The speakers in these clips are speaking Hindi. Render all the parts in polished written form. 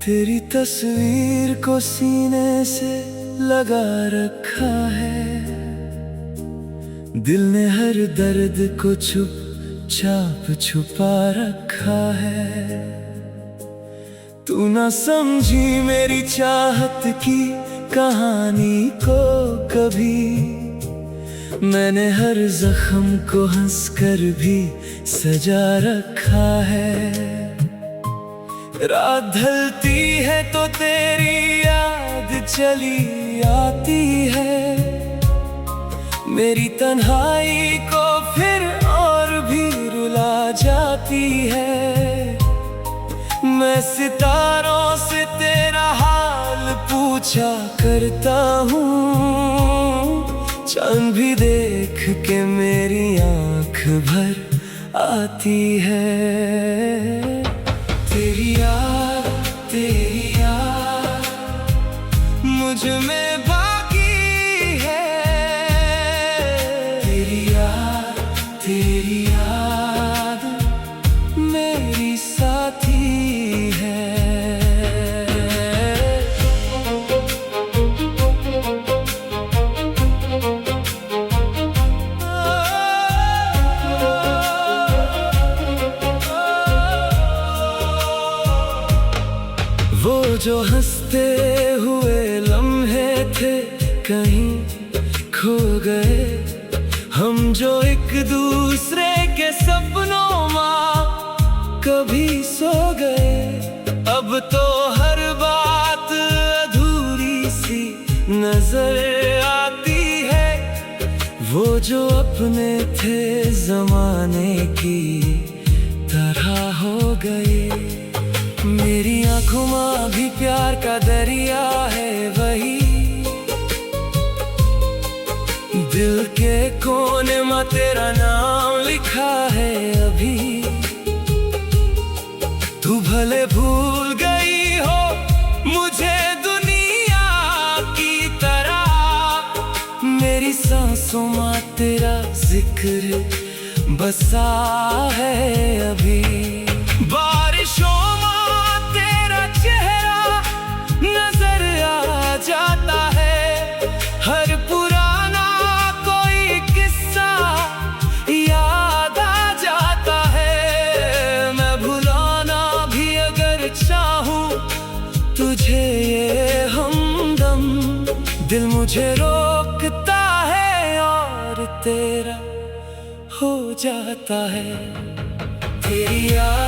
तेरी तस्वीर को सीने से लगा रखा है, दिल ने हर दर्द को चुपचाप छुपा रखा है। तू ना समझी मेरी चाहत की कहानी को कभी, मैंने हर जख्म को हंसकर भी सजा रखा है। रात ढलती है तो तेरी याद चली आती है, मेरी तन्हाई को फिर और भी रुला जाती है। मैं सितारों से तेरा हाल पूछा करता हूँ, चांद भी देख के मेरी आँख भर आती है। तेरी याद मुझ में बाकी है, तेरी याद मेरी साथी है। वो जो हंसते हुए लम्हे थे कहीं खो गए, हम जो एक दूसरे के सपनों में कभी सो गए। अब तो हर बात अधूरी सी नजर आती है, वो जो अपने थे जमाने की तरह हो गए। मेरी आँखों में भी प्यार का दरिया है वही, दिल के कोने में तेरा नाम लिखा है अभी। तू भले भूल गई हो मुझे दुनिया की तरह, मेरी सांसों में तेरा जिक्र बसा है अभी। बारिशों चेहरा नजर आ जाता है, हर पुराना कोई किस्सा याद आ जाता है। मैं भुलाना भी अगर चाहूं तुझे ये हमदम, दिल मुझे रोकता है और तेरा हो जाता है। तेरी याद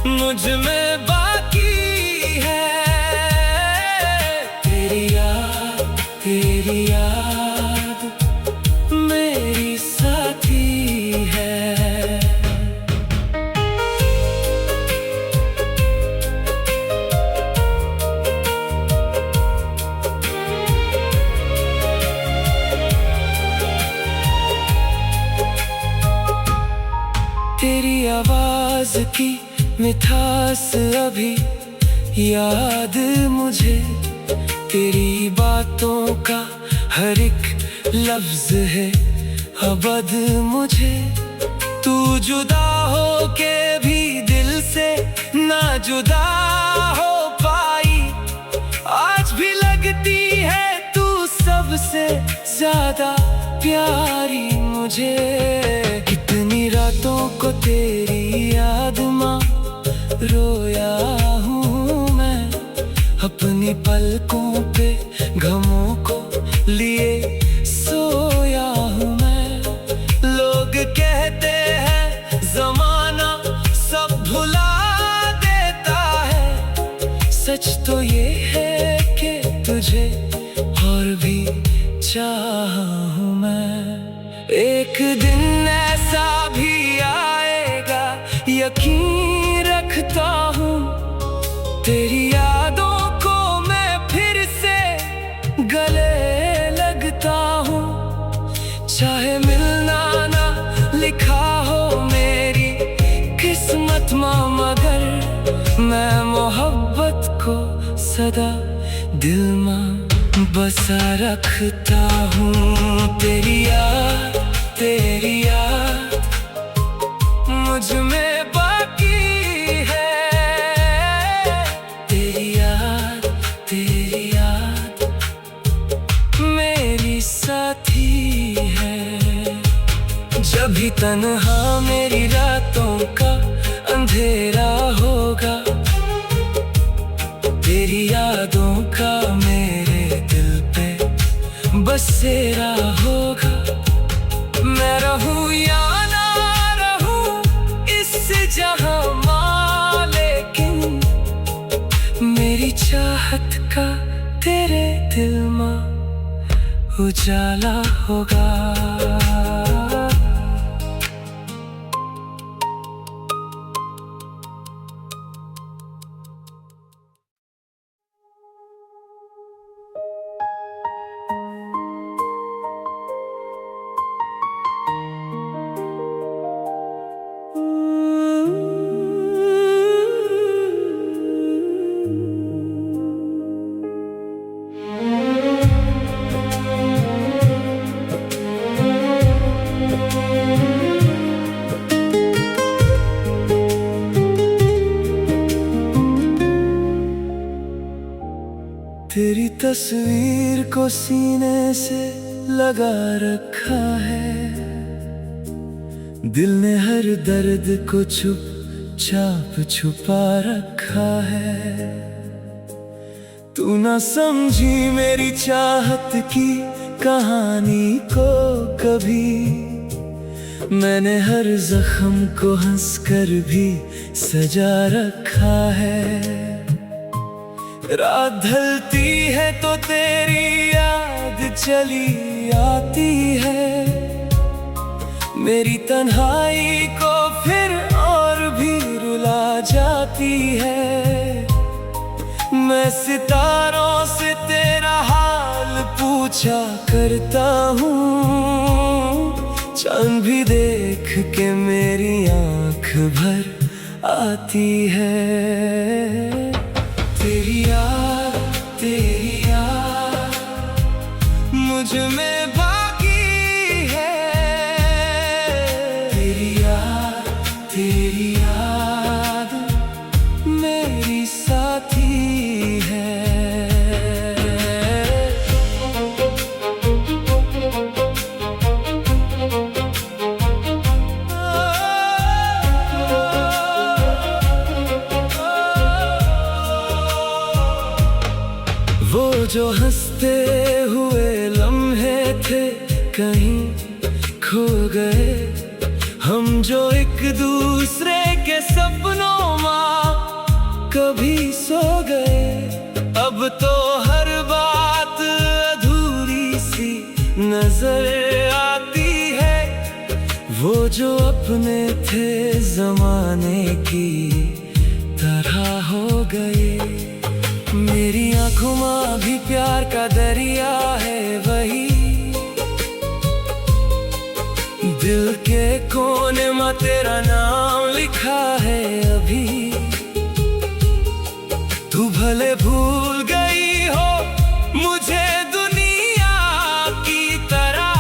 मुझ में बाकी है, तेरी याद मेरी साथी है। तेरी आवाज की मिठास अभी याद मुझे, तेरी बातों का हर एक लफ्ज है अबद मुझे। तू जुदा हो के भी दिल से ना जुदा हो पाई, आज भी लगती है तू सबसे ज्यादा प्यारी मुझे। कितनी रातों को तेरी याद माँ रोया हूँ मैं, अपनी पलकों पे गमों को लिए सोया हूँ मैं। लोग कहते हैं जमाना सब भुला देता है, सच तो ये है कि तुझे और भी चाहा हूँ मैं। एक दिन ऐसा भी आएगा यकीन रखता हूँ, तेरी यादों को मैं फिर से गले लगता हूँ। चाहे मिलना ना लिखा हो मेरी किस्मत में, मगर मैं मोहब्बत को सदा दिल में बसा रखता हूँ। तेरी याद मुझ में बाकी है। तन्हा मेरी रातों का अंधेरा होगा, तेरी यादों का मेरे दिल पे बसेरा होगा। मैं रहूं या ना रहूं इस जहां मां, लेकिन मेरी चाहत का तेरे दिल में उजाला होगा। तेरी तस्वीर को सीने से लगा रखा है, दिल ने हर दर्द को चुपचाप छुपा रखा है। तू ना समझी मेरी चाहत की कहानी को कभी, मैंने हर जख्म को हंसकर भी सजा रखा है। रात ढलती है तो तेरी याद चली आती है, मेरी तन्हाई को फिर और भी रुला जाती है। मैं सितारों से तेरा हाल पूछा करता हूँ, चांद भी देख के मेरी आँख भर आती है। तेरी याद मुझ में बाकी है, तेरी याद मेरी साथी है। वो जो हंसते हुए लम्हे थे कहीं खो गए, हम जो एक दूसरे के सपनों में कभी सो गए। अब तो हर बात अधूरी सी नजर आती है, वो जो अपने थे जमाने की तरह हो गए। मेरी आँखों में भी प्यार का दरिया है वही, दिल के कोने में तेरा नाम लिखा है अभी। तू भले भूल गई हो मुझे दुनिया की तरह,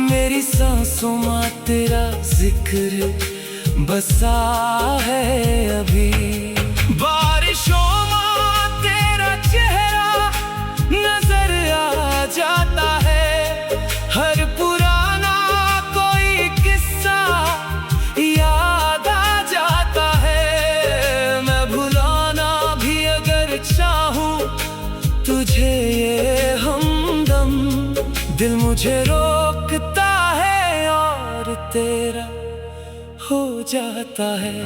मेरी सांसों में तेरा जिक्र बसा है अभी। बारिशों चेहरा नजर आ जाता है, हर पुराना कोई किस्सा याद आ जाता है। मैं भुलाना भी अगर चाहूं तुझे ये हमदम, दिल मुझे रोकता है और तेरा हो जाता है।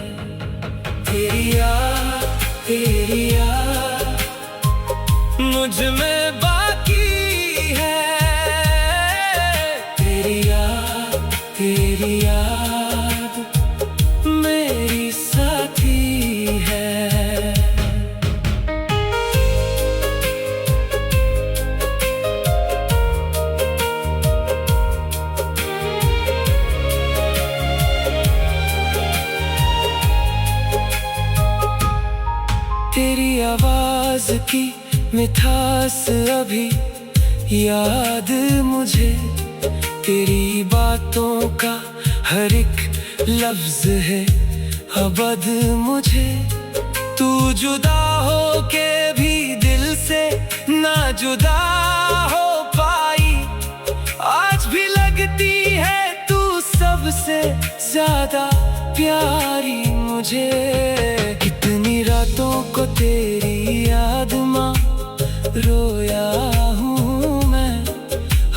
तेरी याद मुझ में बाकी है, तेरी याद मेरी साथी है। तेरी आवाज की मिठास अभी याद मुझे, तेरी बातों का हर एक लफ्ज है अबद मुझे। तू जुदा हो के भी दिल से ना जुदा हो पाई, आज भी लगती है तू सब सबसे ज्यादा प्यारी मुझे। कितनी रातों को तेरी याद माँ रोया हूँ मैं,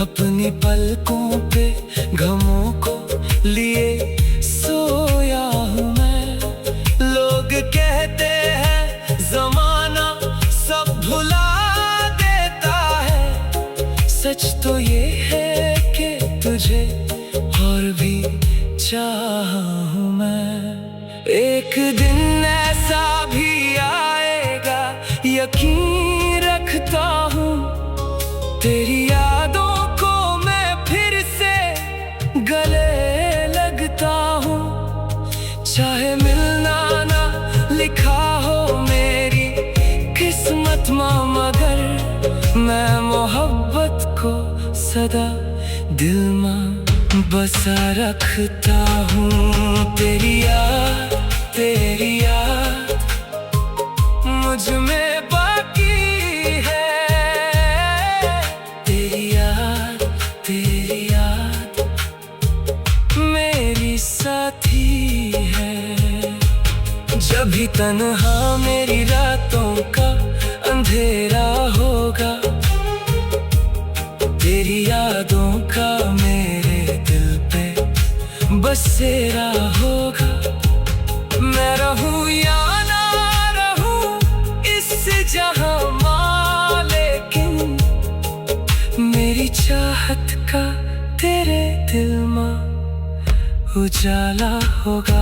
अपनी पलकों पे गमों को लिए सोया हूँ मैं। लोग कहते हैं ज़माना सब भुला देता है, सच तो ये है कि तुझे और भी चाहा हूँ मैं। एक दिन ऐसा भी आएगा यकीन रखता हूँ, तेरी यादों को मैं फिर से गले लगता हूँ। चाहे मिलना ना लिखा हो मेरी किस्मत माँ, मगर मैं मोहब्बत को सदा दिल में बसा रखता हूँ। तेरी याद मुझ में बाकी है, तेरी याद मेरी साथी है। जब भी तन्हा मेरी रातों का अंधेरा होगा, तेरी यादों का मेरे दिल पे बसेरा होगा। मैं रहूं या ना रहूं इस जहां मां, लेकिन मेरी चाहत का तेरे दिल में उजाला होगा।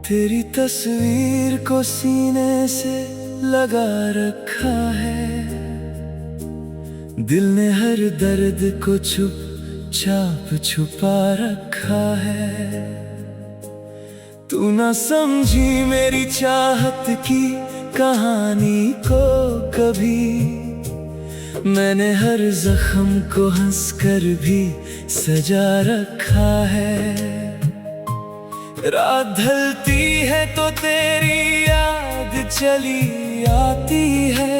तेरी तस्वीर को सीने से लगा रखा है, दिल ने हर दर्द को चुपचाप छुपा रखा है। तू ना समझी मेरी चाहत की कहानी को कभी, मैंने हर जख्म को हंसकर भी सजा रखा है। रात ढलती है तो तेरी याद चली आती है,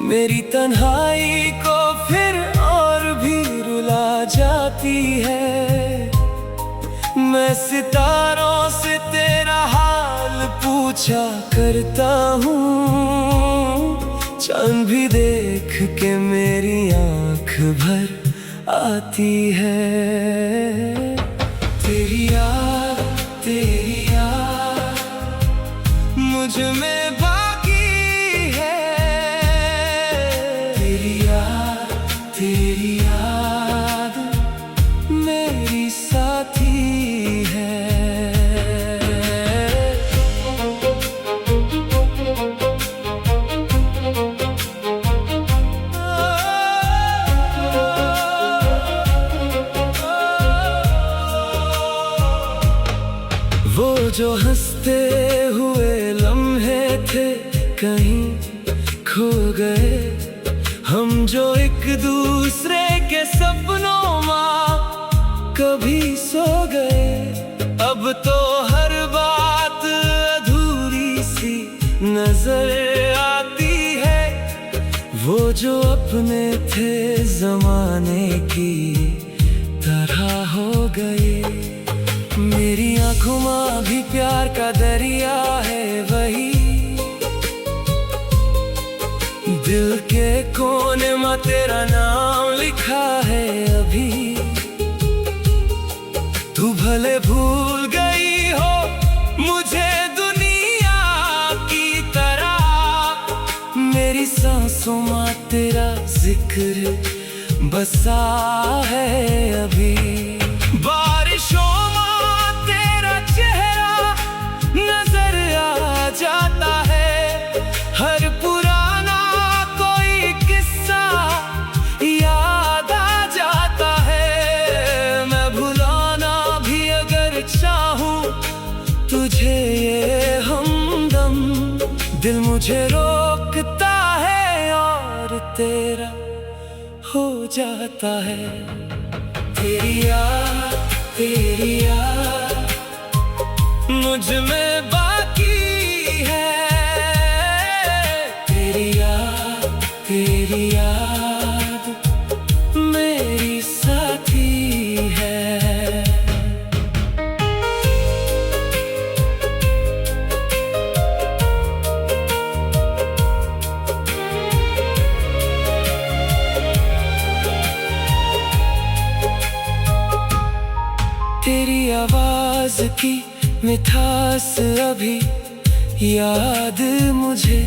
मेरी तन्हाई को फिर और भी रुला जाती है। मैं सितारों से तेरा हाल पूछा करता हूँ, चांद भी देख के मेरी आँख भर आती है। तेरी याद मुझ में बाकी है, तेरी याद मेरी साथी है। वो जो हंसते हुए लम्हे थे कहीं खो गए, हम जो एक दूसरे के सपनों में कभी सो गए। अब तो हर बात अधूरी सी नजर आती है, वो जो अपने थे जमाने की तरह हो गए। मेरी आँखों में भी प्यार का दरिया है वही, दिल के कोने में तेरा नाम लिखा है अभी। तू भले भूल गई हो मुझे दुनिया की तरह, मेरी सांसों में तेरा जिक्र बसा है अभी। बारिशों में तेरा चेहरा नजर आ जा तेरा हो जाता है। तेरी याद मुझ में बाकी है। तेरी याद मेरी साथी है। तेरी आवाज की मिठास अभी याद मुझे,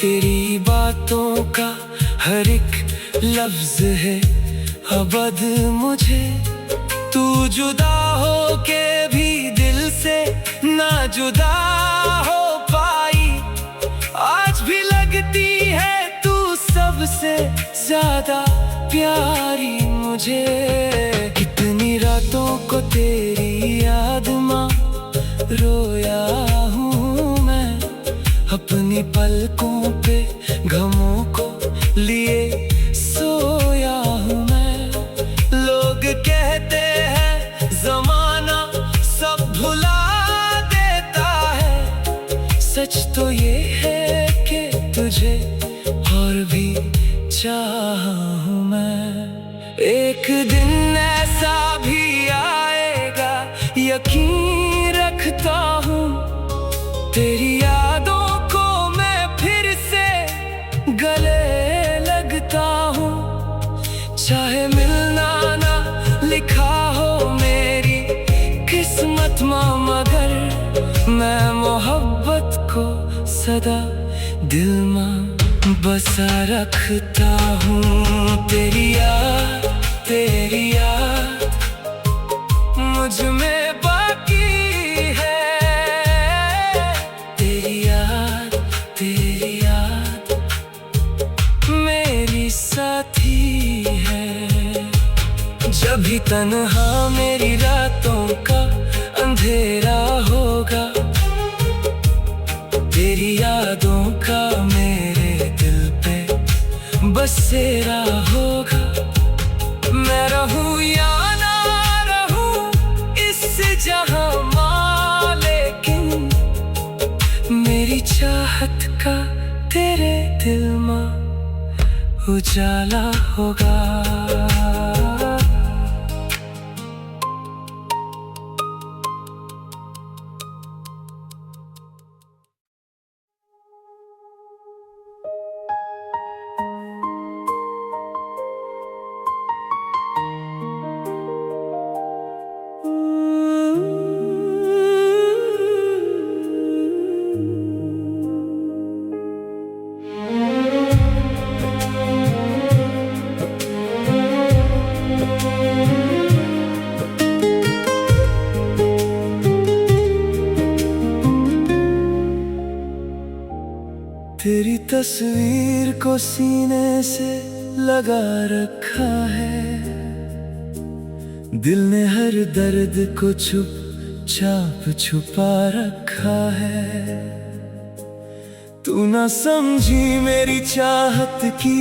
तेरी बातों का हर एक लफ्ज है अबद मुझे। तू जुदा हो के भी दिल से ना जुदा हो पाई, आज भी लगती है तू सबसे ज्यादा प्यारी मुझे। कितनी रातों को तेरी याद माँ रोया हूँ मैं, अपनी पलकों पे गमों को लिए सोया हूँ मैं। लोग कहते हैं ज़माना सब भुला देता है, सच तो ये है कि तुझे और भी चाहा हूँ मैं। एक दिन ऐसा भी आएगा यकीन रखता हूँ, तेरी यादों को मैं फिर से गले लगता हूँ। चाहे मिलना ना लिखा हो मेरी किस्मत माँ, मगर मैं मोहब्बत को सदा दिल में बसा रखता हूँ। तेरी याद मुझ में बाकी है। तेरी याद मेरी साथी है। जब भी तन्हा मेरी रातों का अंधेरा होगा, तेरी यादों का मेरे दिल पे बसेरा होगा। मैं रहूं या ना रहूं इस जहां मां, लेकिन मेरी चाहत का तेरे दिल में उजाला होगा। तेरी तस्वीर को सीने से लगा रखा है, दिल ने हर दर्द को चुपचाप छुपा रखा है। तू ना समझी मेरी चाहत की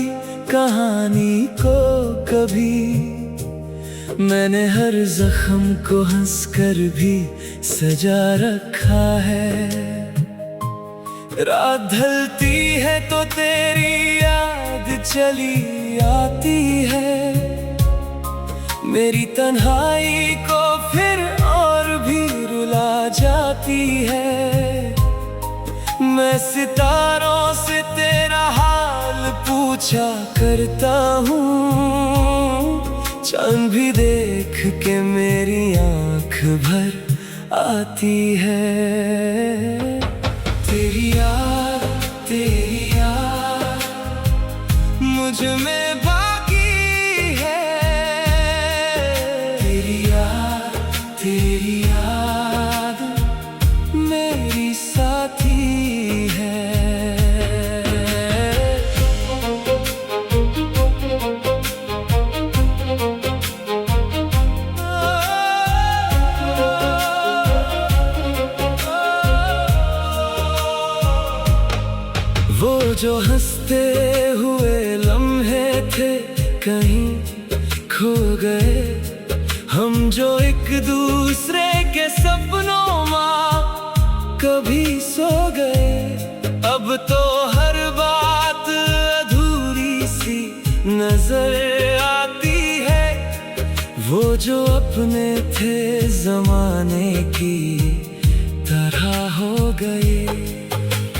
कहानी को कभी, मैंने हर जख्म को हंसकर भी सजा रखा है। रात ढलती है तो तेरी याद चली आती है, मेरी तन्हाई को फिर और भी रुला जाती है। मैं सितारों से तेरा हाल पूछा करता हूँ, चांद भी देख के मेरी आँख भर आती है। तेरी याद मुझ में बाकी है। तेरी याद मेरी साथी है। वो जो हंसते हुए थे कहीं खो गए, हम जो एक दूसरे के सपनों में कभी सो गए। अब तो हर बात अधूरी सी नजर आती है, वो जो अपने थे जमाने की तरह हो गए।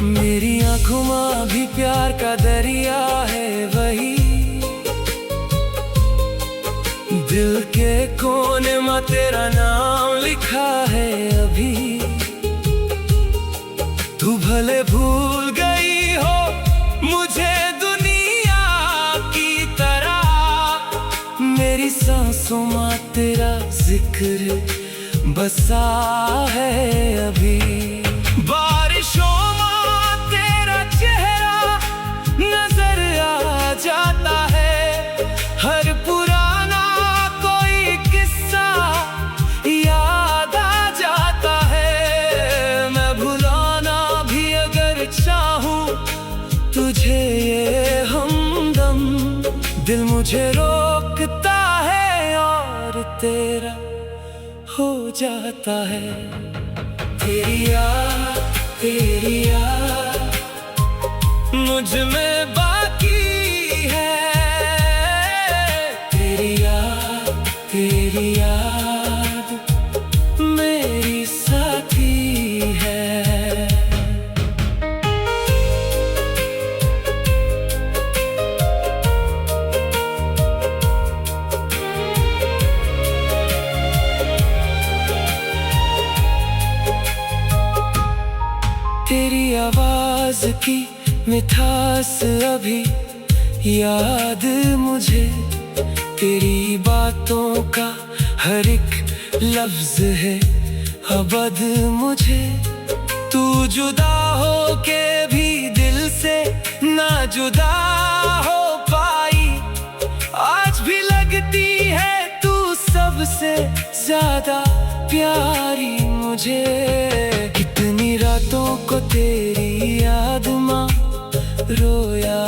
मेरी आंखों में भी प्यार का दरिया है वही, दिल के कोने में तेरा नाम लिखा है अभी। तू भले भूल गई हो मुझे दुनिया की तरह, मेरी सांसों में तेरा जिक्र बसा है अभी। बारिशों में तेरा चेहरा नजर आ जाता है, हर पुराना कोई किस्सा याद आ जाता है। मैं भुलाना भी अगर चाहूं तुझे ये हमदम, दिल मुझे रोकता है और तेरा हो जाता है। तेरी याद मुझ में बाकी है, तेरी याद मेरी साथी है। तेरी आवाज की मिठास अभी याद मुझे, तेरी बातों का हर एक लफ्ज है अबद मुझे। तू जुदा हो के भी दिल से ना जुदा हो पाई, आज भी लगती है तू सबसे ज्यादा प्यारी मुझे। कितनी रातों को तेरी याद माँ रोया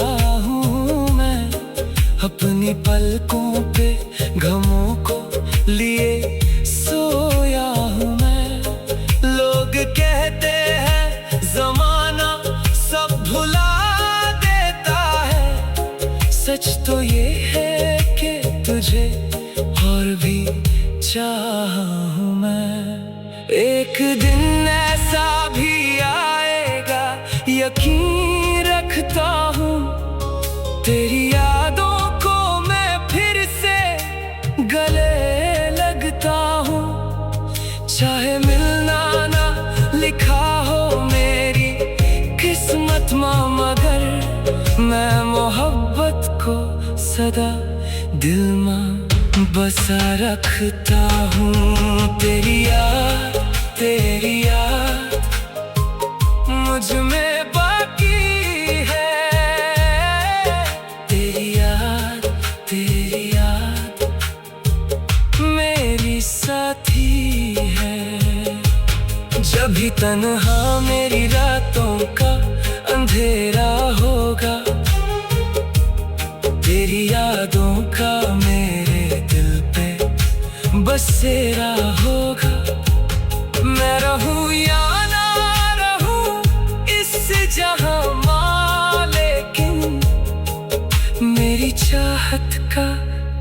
हूँ मैं, अपनी पलकों पे गमों को लिए सोया हूँ मैं। लोग कहते हैं जमाना सब भुला देता है, सच तो ये है कि तुझे और भी चाहा हूँ मैं। एक दिन ऐसा भी आएगा यकीन रखता हूँ, तेरी यादों को मैं फिर से गले लगता हूँ। चाहे मिलना ना लिखा हो मेरी किस्मत में, मगर मैं मोहब्बत को सदा दिल में बसा रखता हूँ। तेरी याद मुझ में बाकी है, तेरी याद मेरी साथी है। जब भी तन्हा मेरी रातों का अंधेरा होगा, तेरी यादों का मेरे दिल पे बसेरा होगा। मैं रहूं या ना रहूं इस जहां में, लेकिन मेरी चाहत का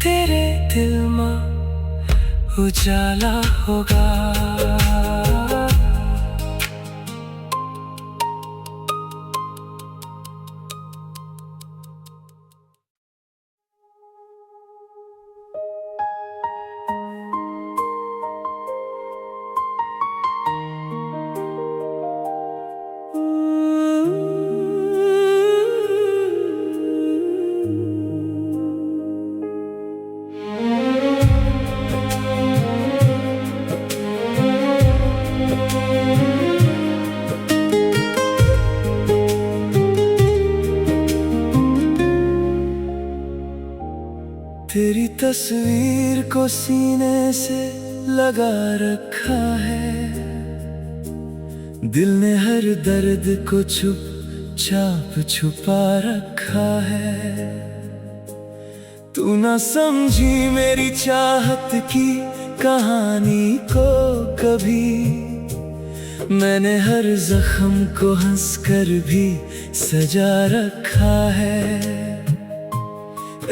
तेरे दिल में उजाला होगा। तेरी तस्वीर को सीने से लगा रखा है, दिल ने हर दर्द को चुपचाप छुपा रखा है। तू ना समझी मेरी चाहत की कहानी को कभी। मैंने हर जख्म को हंसकर भी सजा रखा है।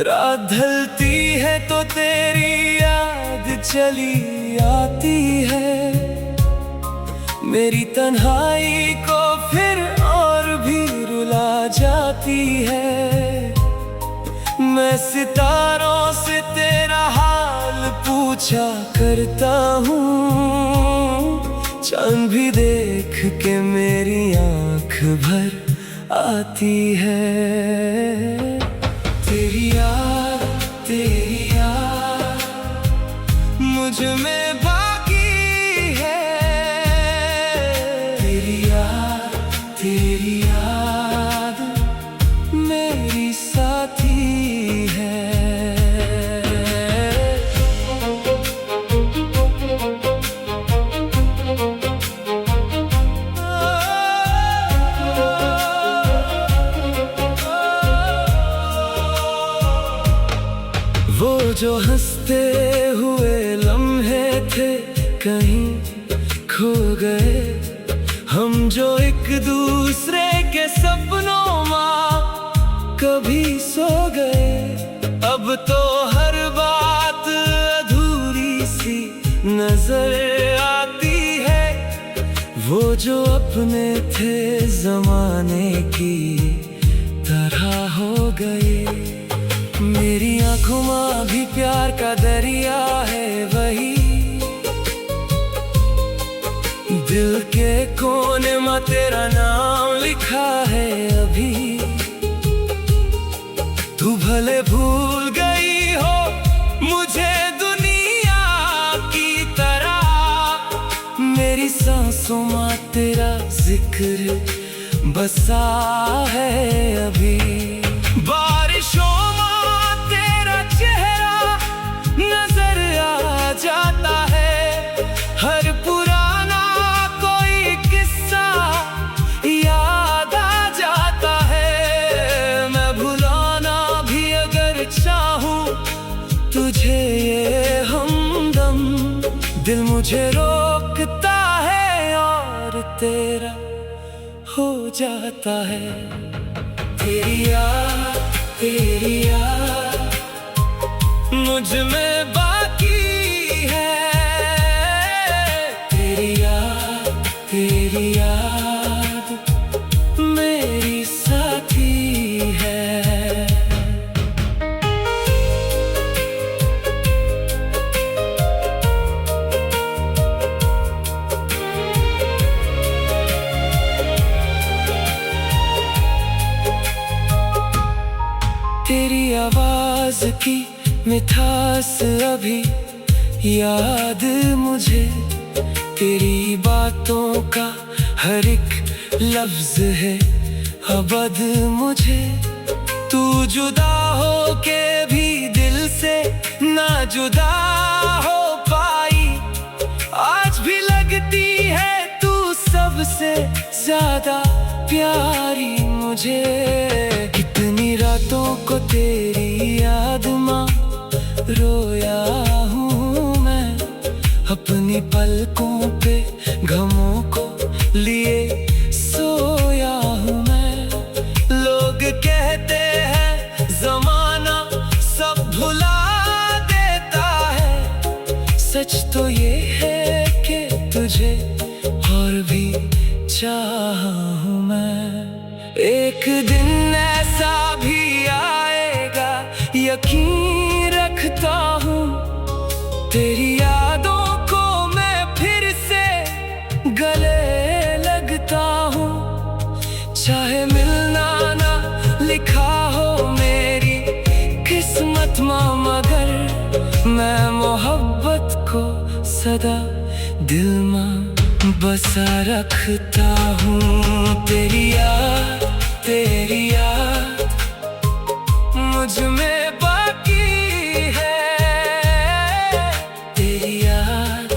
रात ढलती है तो तेरी याद चली आती है। मेरी तन्हाई को फिर और भी रुला जाती है। मैं सितारों से तेरा हाल पूछा करता हूँ। चांद भी देख के मेरी आँख भर आती है। तेरी याद मुझ में बाकी है। तेरी याद मेरी साथी है। वो जो हंसते हुए लम्हे थे कहीं खो गए। हम जो एक दूसरे के सपनों में कभी सो गए। अब तो हर बात अधूरी सी नजर आती है। वो जो अपने थे जमाने की तरह हो गए। मेरी आँखों में भी प्यार का दरिया है वही। दिल के कोने में तेरा नाम लिखा है अभी। तू भले भूल गई हो मुझे दुनिया की तरह। मेरी सांसों में तेरा जिक्र बसा है अभी। बारिशों चेहरा नजर आ जाता है। हर पुराना कोई किस्सा याद आ जाता है। मैं भुलाना भी अगर चाहूं तुझे ये हमदम। दिल मुझे रोकता है और तेरा हो जाता है। तेरी याद मुझ में बाकी है। तेरी याद मेरी साथी है। तेरी आवाज की मिठास अभी याद मुझे। तेरी बातों का हर एक लफ्ज है अबद मुझे। तू जुदा हो के भी दिल से ना जुदा हो पाई। आज भी लगती है तू सबसे ज्यादा प्यारी मुझे। कितनी रातों को तेरी याद माँ रोया हूँ मैं। अपनी पलकों पे गमों को लिए सोया हूँ मैं। लोग कहते हैं जमाना सब भुला देता है। सच तो ये है कि तुझे और भी चाहा हूँ मैं। एक दिन ऐसा भी आएगा यकीन रखता हूँ। तेरी यादों को मैं फिर से गले लगता हूँ। चाहे मिलना ना लिखा हो मेरी किस्मत में, मगर मैं मोहब्बत को सदा दिल में बसा रखता हूँ। तेरी याद मुझ में बाकी है। तेरी याद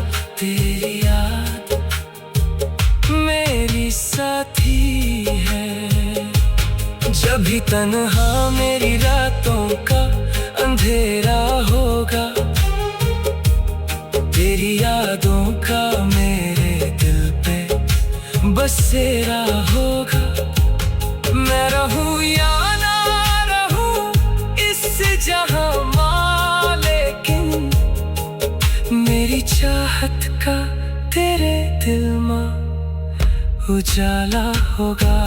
मेरी साथी है। जब भी तन्हा मेरी रातों का अंधेरा अंधेरा होगा, तेरी यादों का मेरे दिल पे बसेरा होगा। मैं रहूं या ना रहूं इस जहां मां, लेकिन मेरी चाहत का तेरे दिल में उजाला होगा।